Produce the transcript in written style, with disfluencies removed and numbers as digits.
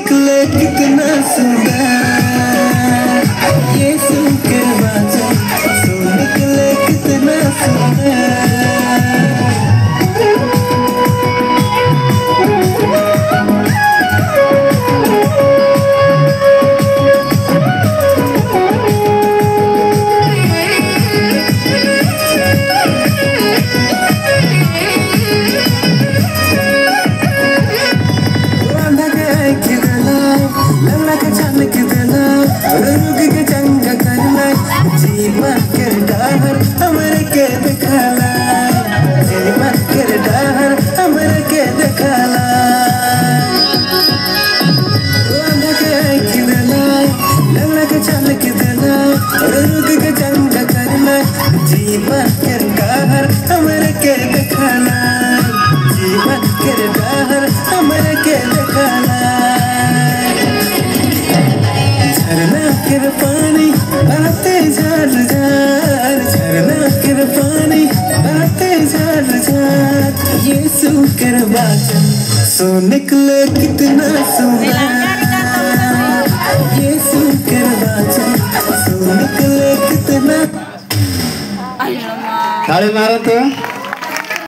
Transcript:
निकले कितना सुंदर यीशु के वचन सुन निकले कितना सुंदर जीवन कर डाहर हमरे के दिखाला जीवन कर डाहर हमरे के दिखाला वादा के खिलना लंगड़ा के चल के देना रुक के जंग करना जीवन कर डाहर हमरे के दिखाला जीवन कर डाहर हमरे के दिखाला झरना के पानी आते झर झर झरना के पानी आते झर झर यीशु के वचन सो निकले कितना सुंदर यीशु के वचन सो निकले कितना ताली मारो तो